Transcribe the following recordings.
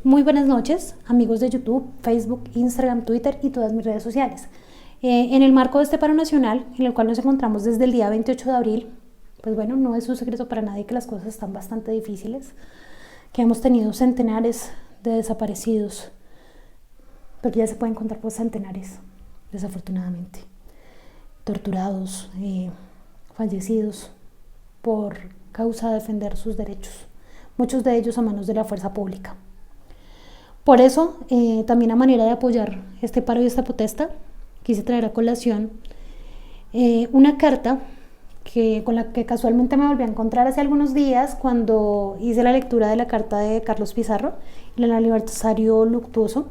Muy buenas noches, amigos de YouTube, Facebook, Instagram, Twitter y todas mis redes sociales. En el marco de este paro nacional, en el cual nos encontramos desde el día 28 de abril, pues bueno, no es un secreto para nadie que las cosas están bastante difíciles, que hemos tenido centenares de desaparecidos, porque ya se pueden contar por centenares, desafortunadamente, torturados, fallecidos por causa de defender sus derechos, muchos de ellos a manos de la fuerza pública. Por eso, también a manera de apoyar este paro y esta protesta, quise traer a colación una carta con la que casualmente me volví a encontrar hace algunos días cuando hice la lectura de la carta de Carlos Pizarro, el aniversario luctuoso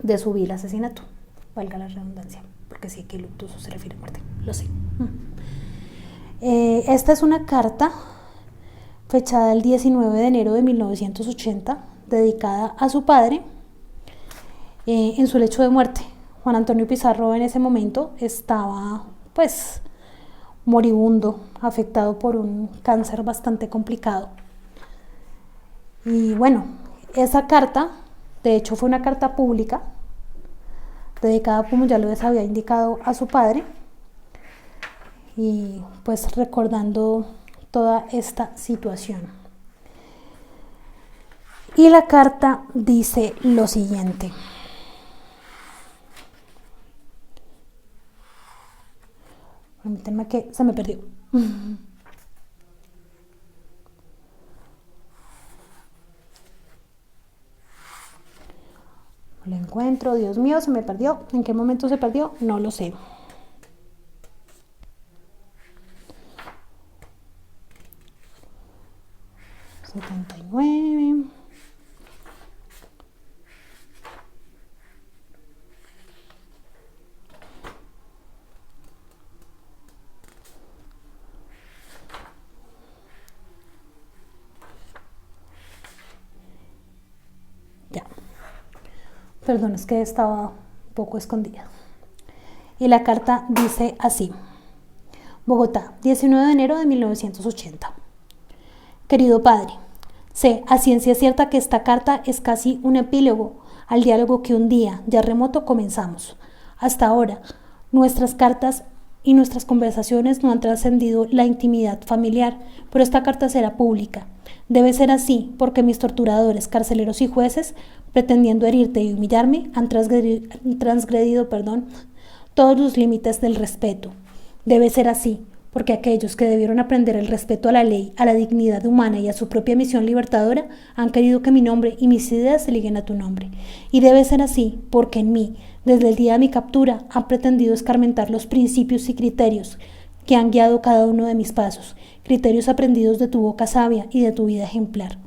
de su vil asesinato, valga la redundancia, porque sí que luctuoso se refiere a muerte, lo sé. Esta es una carta fechada el 19 de enero de 1980, dedicada a su padre en su lecho de muerte. Juan Antonio Pizarro en ese momento estaba pues moribundo, afectado por un cáncer bastante complicado. Y bueno, esa carta, de hecho fue una carta pública, dedicada, como ya les había indicado, a su padre, y pues recordando toda esta situación. Y la carta dice lo siguiente. Permítanme que se me perdió. Lo encuentro, Dios mío, se me perdió. ¿En qué momento se perdió? No lo sé. $79. Ya. Perdón, es que estaba un poco escondida. Y la carta dice así. Bogotá, 19 de enero de 1980. Querido padre, sé a ciencia cierta que esta carta es casi un epílogo al diálogo que un día, ya remoto, comenzamos. Hasta ahora, nuestras cartas y nuestras conversaciones no han trascendido la intimidad familiar, pero esta carta será pública. Debe ser así porque mis torturadores, carceleros y jueces, pretendiendo herirte y humillarme, han transgredido todos los límites del respeto. Debe ser así porque aquellos que debieron aprender el respeto a la ley, a la dignidad humana y a su propia misión libertadora han querido que mi nombre y mis ideas se liguen a tu nombre. Y debe ser así porque en mí, desde el día de mi captura, han pretendido escarmentar los principios y criterios que han guiado cada uno de mis pasos, criterios aprendidos de tu boca sabia y de tu vida ejemplar.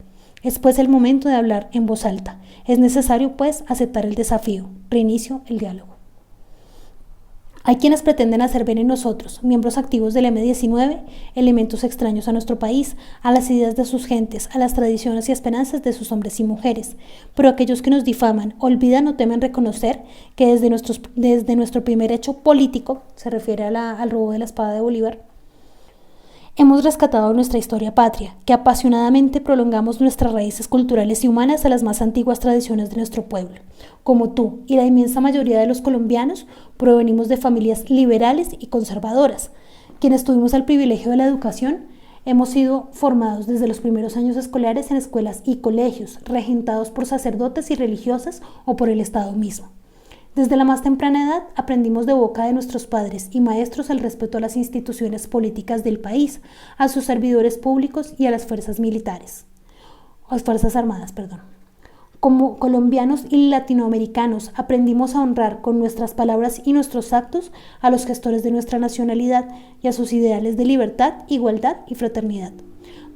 Es pues el momento de hablar en voz alta. Es necesario pues aceptar el desafío. Reinicio el diálogo. Hay quienes pretenden hacer ver en nosotros, miembros activos del M-19, elementos extraños a nuestro país, a las ideas de sus gentes, a las tradiciones y esperanzas de sus hombres y mujeres. Pero aquellos que nos difaman, olvidan o temen reconocer que desde nuestro primer hecho político, se refiere al robo de la espada de Bolívar, hemos rescatado nuestra historia patria, que apasionadamente prolongamos nuestras raíces culturales y humanas a las más antiguas tradiciones de nuestro pueblo. Como tú y la inmensa mayoría de los colombianos, provenimos de familias liberales y conservadoras. Quienes tuvimos el privilegio de la educación, hemos sido formados desde los primeros años escolares en escuelas y colegios, regentados por sacerdotes y religiosas o por el Estado mismo. Desde la más temprana edad aprendimos de boca de nuestros padres y maestros el respeto a las instituciones políticas del país, a sus servidores públicos y a las fuerzas armadas. Como colombianos y latinoamericanos aprendimos a honrar con nuestras palabras y nuestros actos a los gestores de nuestra nacionalidad y a sus ideales de libertad, igualdad y fraternidad.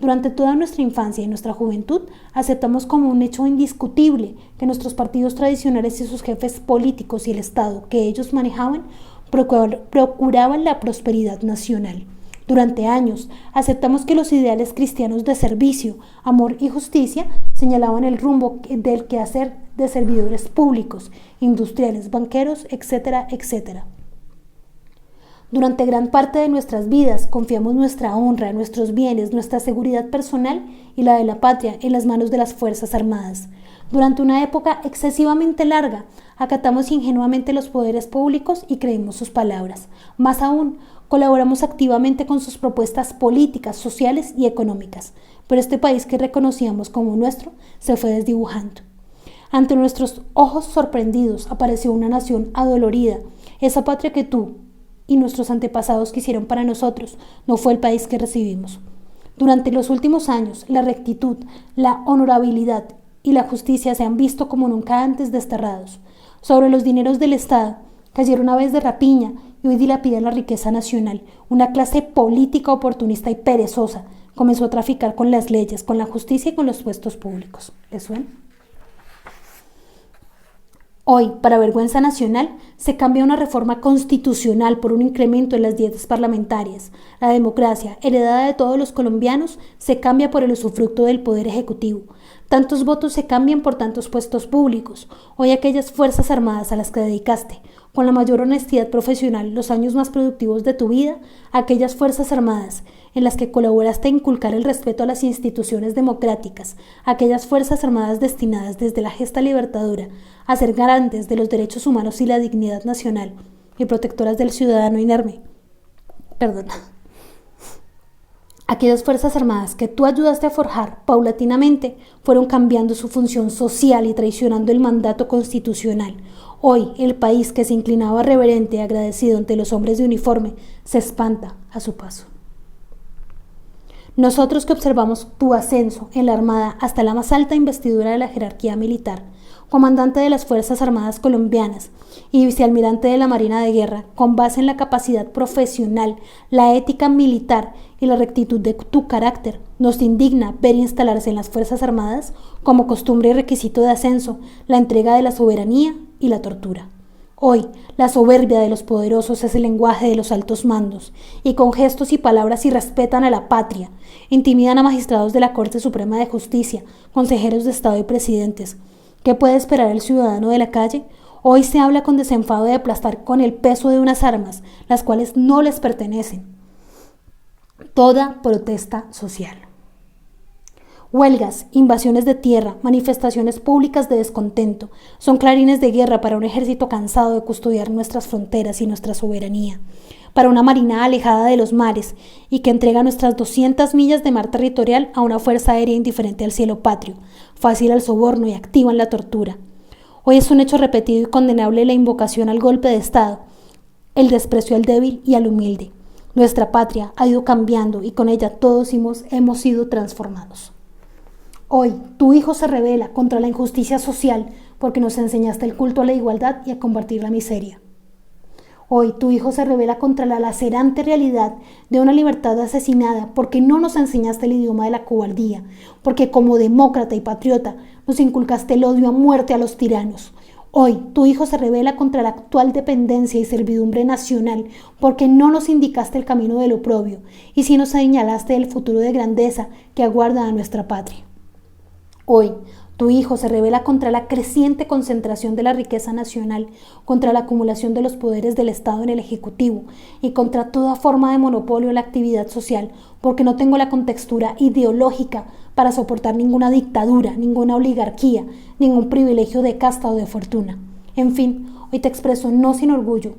Durante toda nuestra infancia y nuestra juventud aceptamos como un hecho indiscutible que nuestros partidos tradicionales y sus jefes políticos y el Estado que ellos manejaban procuraban la prosperidad nacional. Durante años aceptamos que los ideales cristianos de servicio, amor y justicia señalaban el rumbo del quehacer de servidores públicos, industriales, banqueros, etcétera, etcétera. Durante gran parte de nuestras vidas confiamos nuestra honra, nuestros bienes, nuestra seguridad personal y la de la patria en las manos de las Fuerzas Armadas. Durante una época excesivamente larga, acatamos ingenuamente los poderes públicos y creímos sus palabras. Más aún, colaboramos activamente con sus propuestas políticas, sociales y económicas. Pero este país que reconocíamos como nuestro se fue desdibujando. Ante nuestros ojos sorprendidos apareció una nación adolorida. Esa patria que tú y nuestros antepasados quisieron para nosotros no fue el país que recibimos. Durante los últimos años, la rectitud, la honorabilidad y la justicia se han visto como nunca antes desterrados. Sobre los dineros del Estado cayeron aves de rapiña y hoy dilapidan la riqueza nacional. Una clase política oportunista y perezosa comenzó a traficar con las leyes, con la justicia y con los puestos públicos. ¿Les suena? Hoy, para vergüenza nacional, se cambia una reforma constitucional por un incremento en las dietas parlamentarias. La democracia, heredada de todos los colombianos, se cambia por el usufructo del poder ejecutivo. Tantos votos se cambian por tantos puestos públicos. Hoy aquellas Fuerzas Armadas a las que dedicaste, con la mayor honestidad profesional, los años más productivos de tu vida, aquellas Fuerzas Armadas en las que colaboraste a inculcar el respeto a las instituciones democráticas, aquellas Fuerzas Armadas destinadas desde la gesta libertadora a ser garantes de los derechos humanos y la dignidad nacional y protectoras del ciudadano inerme. Aquellas Fuerzas Armadas que tú ayudaste a forjar paulatinamente fueron cambiando su función social y traicionando el mandato constitucional. Hoy, el país que se inclinaba reverente y agradecido ante los hombres de uniforme se espanta a su paso. Nosotros que observamos tu ascenso en la Armada hasta la más alta investidura de la jerarquía militar, comandante de las Fuerzas Armadas colombianas y vicealmirante de la Marina de Guerra, con base en la capacidad profesional, la ética militar y la rectitud de tu carácter, nos indigna ver instalarse en las Fuerzas Armadas, como costumbre y requisito de ascenso, la entrega de la soberanía y la tortura. Hoy, la soberbia de los poderosos es el lenguaje de los altos mandos, y con gestos y palabras irrespetan a la patria, intimidan a magistrados de la Corte Suprema de Justicia, consejeros de Estado y presidentes. ¿Qué puede esperar el ciudadano de la calle? Hoy se habla con desenfado de aplastar con el peso de unas armas, las cuales no les pertenecen. Toda protesta social. Huelgas, invasiones de tierra, manifestaciones públicas de descontento son clarines de guerra para un ejército cansado de custodiar nuestras fronteras y nuestra soberanía, para una marina alejada de los mares y que entrega nuestras 200 millas de mar territorial a una fuerza aérea indiferente al cielo patrio, fácil al soborno y activa en la tortura. Hoy es un hecho repetido y condenable la invocación al golpe de Estado, el desprecio al débil y al humilde. Nuestra patria ha ido cambiando y con ella todos hemos sido transformados. Hoy, tu hijo se rebela contra la injusticia social porque nos enseñaste el culto a la igualdad y a combatir la miseria. Hoy, tu hijo se rebela contra la lacerante realidad de una libertad asesinada porque no nos enseñaste el idioma de la cobardía, porque como demócrata y patriota nos inculcaste el odio a muerte a los tiranos. Hoy, tu hijo se rebela contra la actual dependencia y servidumbre nacional porque no nos indicaste el camino del oprobio y sí nos señalaste el futuro de grandeza que aguarda a nuestra patria. Hoy, tu hijo se rebela contra la creciente concentración de la riqueza nacional, contra la acumulación de los poderes del Estado en el Ejecutivo y contra toda forma de monopolio en la actividad social, porque no tengo la contextura ideológica para soportar ninguna dictadura, ninguna oligarquía, ningún privilegio de casta o de fortuna. En fin, hoy te expreso no sin orgullo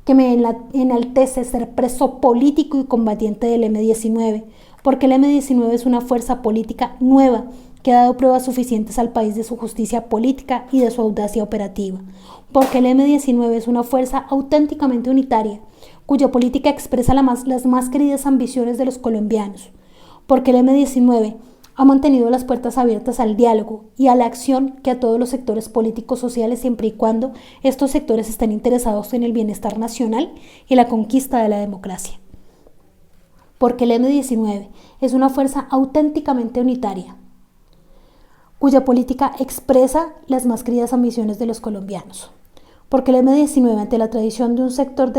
que me enaltece ser preso político y combatiente del M-19, porque el M-19 es una fuerza política nueva que ha dado pruebas suficientes al país de su justicia política y de su audacia operativa, porque el M-19 es una fuerza auténticamente unitaria, cuya política expresa las más queridas ambiciones de los colombianos, porque el M-19 ha mantenido las puertas abiertas al diálogo y a la acción que a todos los sectores políticos sociales siempre y cuando estos sectores estén interesados en el bienestar nacional y la conquista de la democracia. Porque el M-19 es una fuerza auténticamente unitaria, cuya política expresa las más queridas ambiciones de los colombianos. porque el M-19 ante la traición de un sector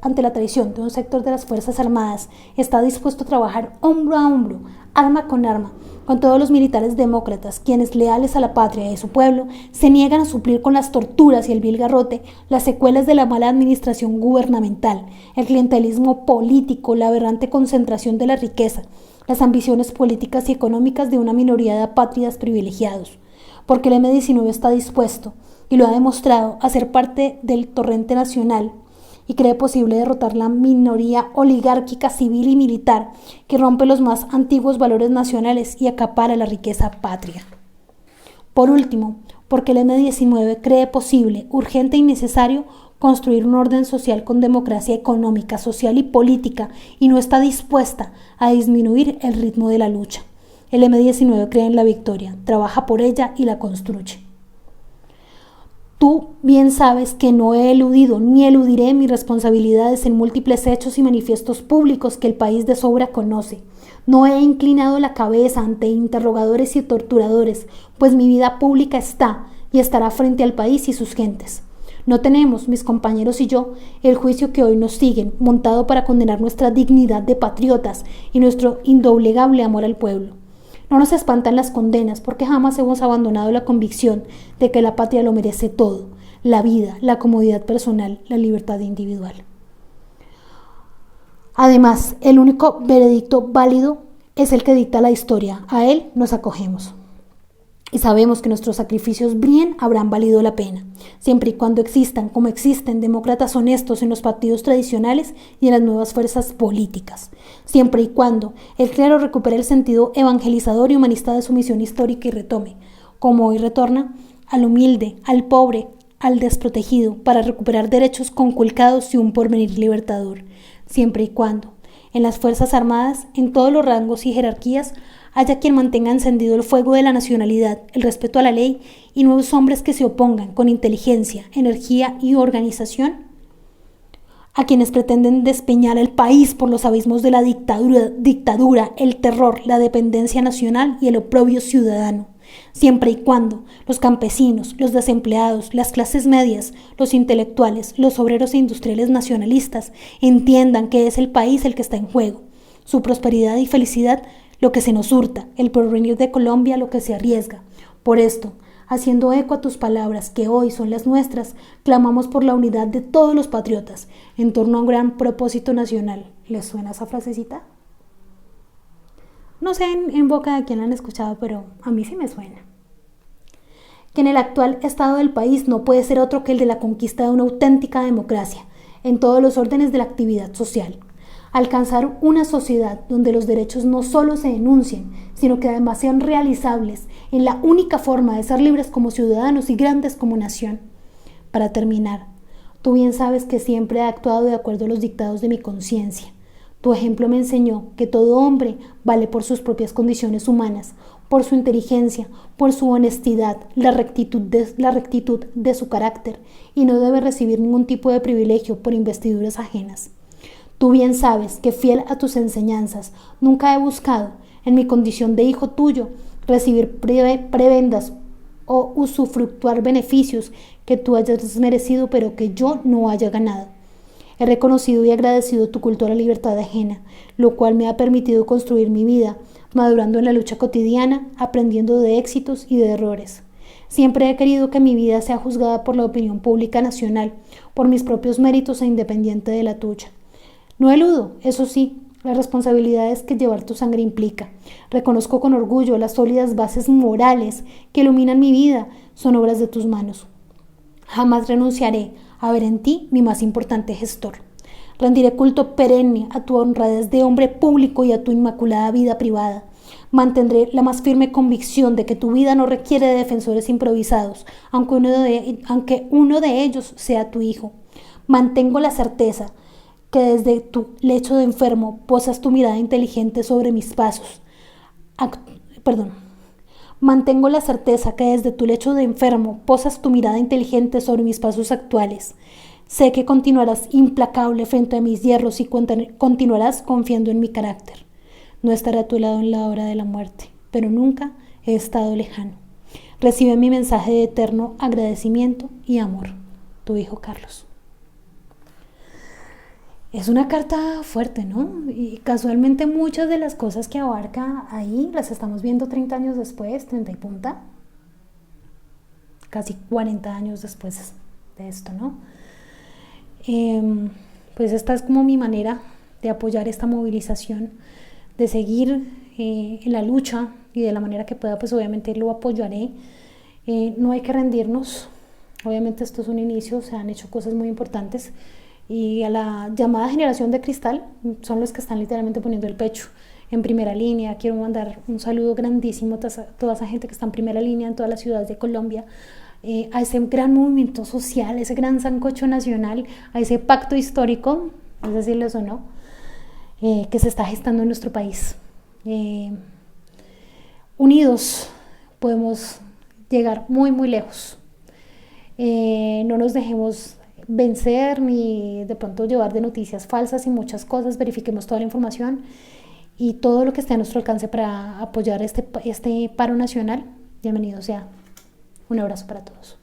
ante la traición de un sector de las Fuerzas Armadas está dispuesto a trabajar hombro a hombro, arma con todos los militares demócratas, quienes leales a la patria y a su pueblo se niegan a suplir con las torturas y el vil garrote las secuelas de la mala administración gubernamental, el clientelismo político, la aberrante concentración de la riqueza, las ambiciones políticas y económicas de una minoría de apátridas privilegiados, porque el M-19 está dispuesto, y lo ha demostrado, a ser parte del torrente nacional y cree posible derrotar la minoría oligárquica civil y militar que rompe los más antiguos valores nacionales y acapara la riqueza patria. Por último, porque el M-19 cree posible, urgente y necesario construir un orden social con democracia económica, social y política y no está dispuesta a disminuir el ritmo de la lucha. El M-19 cree en la victoria, trabaja por ella y la construye. Tú bien sabes que no he eludido ni eludiré mis responsabilidades en múltiples hechos y manifiestos públicos que el país de sobra conoce. No he inclinado la cabeza ante interrogadores y torturadores, pues mi vida pública está y estará frente al país y sus gentes. No tenemos, mis compañeros y yo, el juicio que hoy nos siguen, montado para condenar nuestra dignidad de patriotas y nuestro indoblegable amor al pueblo. No nos espantan las condenas porque jamás hemos abandonado la convicción de que la patria lo merece todo, la vida, la comodidad personal, la libertad individual. Además, el único veredicto válido es el que dicta la historia. A él nos acogemos. Y sabemos que nuestros sacrificios bien habrán valido la pena, siempre y cuando existan, como existen, demócratas honestos en los partidos tradicionales y en las nuevas fuerzas políticas, siempre y cuando el clero recupere el sentido evangelizador y humanista de su misión histórica y retome, como hoy retorna, al humilde, al pobre, al desprotegido, para recuperar derechos conculcados y un porvenir libertador, siempre y cuando, en las Fuerzas Armadas, en todos los rangos y jerarquías, haya quien mantenga encendido el fuego de la nacionalidad, el respeto a la ley y nuevos hombres que se opongan con inteligencia, energía y organización a quienes pretenden despeñar el país por los abismos de la dictadura, el terror, la dependencia nacional y el oprobio ciudadano, siempre y cuando los campesinos, los desempleados, las clases medias, los intelectuales, los obreros e industriales nacionalistas entiendan que es el país el que está en juego, su prosperidad y felicidad lo que se nos hurta, el porvenir de Colombia lo que se arriesga. Por esto, haciendo eco a tus palabras, que hoy son las nuestras, clamamos por la unidad de todos los patriotas en torno a un gran propósito nacional. ¿Les suena esa frasecita? No sé en boca de quién la han escuchado, pero a mí sí me suena. Que en el actual estado del país no puede ser otro que el de la conquista de una auténtica democracia en todos los órdenes de la actividad social. Alcanzar una sociedad donde los derechos no solo se denuncien, sino que además sean realizables en la única forma de ser libres como ciudadanos y grandes como nación. Para terminar, tú bien sabes que siempre he actuado de acuerdo a los dictados de mi conciencia. Tu ejemplo me enseñó que todo hombre vale por sus propias condiciones humanas, por su inteligencia, por su honestidad, la rectitud de su carácter, y no debe recibir ningún tipo de privilegio por investiduras ajenas. Tú bien sabes que, fiel a tus enseñanzas, nunca he buscado, en mi condición de hijo tuyo, recibir prebendas o usufructuar beneficios que tú hayas merecido pero que yo no haya ganado. He reconocido y agradecido tu culto a la libertad ajena, lo cual me ha permitido construir mi vida, madurando en la lucha cotidiana, aprendiendo de éxitos y de errores. Siempre he querido que mi vida sea juzgada por la opinión pública nacional, por mis propios méritos e independiente de la tuya. No eludo, eso sí, las responsabilidades que llevar tu sangre implica. Reconozco con orgullo las sólidas bases morales que iluminan mi vida, son obras de tus manos. Jamás renunciaré a ver en ti mi más importante gestor. Rendiré culto perenne a tu honradez de hombre público y a tu inmaculada vida privada. Mantendré la más firme convicción de que tu vida no requiere de defensores improvisados, aunque uno de ellos sea tu hijo. Mantengo la certeza que desde tu lecho de enfermo posas tu mirada inteligente sobre mis pasos. Mantengo la certeza que desde tu lecho de enfermo posas tu mirada inteligente sobre mis pasos actuales. Sé que continuarás implacable frente a mis hierros y continuarás confiando en mi carácter. No estaré a tu lado en la hora de la muerte, pero nunca he estado lejano. Recibe mi mensaje de eterno agradecimiento y amor. tu hijo Carlos. Es una carta fuerte, ¿no? Y casualmente muchas de las cosas que abarca ahí las estamos viendo 30 años después, 30 y punta, casi 40 años después de esto, ¿no? Pues esta es como mi manera de apoyar esta movilización, de seguir en la lucha, y de la manera que pueda, pues obviamente lo apoyaré. No hay que rendirnos, obviamente esto es un inicio, se han hecho cosas muy importantes, y a la llamada generación de cristal son los que están literalmente poniendo el pecho en primera línea. Quiero mandar un saludo grandísimo a toda esa gente que está en primera línea en todas las ciudades de Colombia, a ese gran movimiento social, ese gran sancocho nacional, a ese pacto histórico, es decirles o no, que se está gestando en nuestro país. Unidos podemos llegar muy muy lejos. No nos dejemos vencer ni de pronto llevar de noticias falsas y muchas cosas. Verifiquemos toda la información y todo lo que esté a nuestro alcance para apoyar este paro nacional. Bienvenido sea. Un abrazo para todos.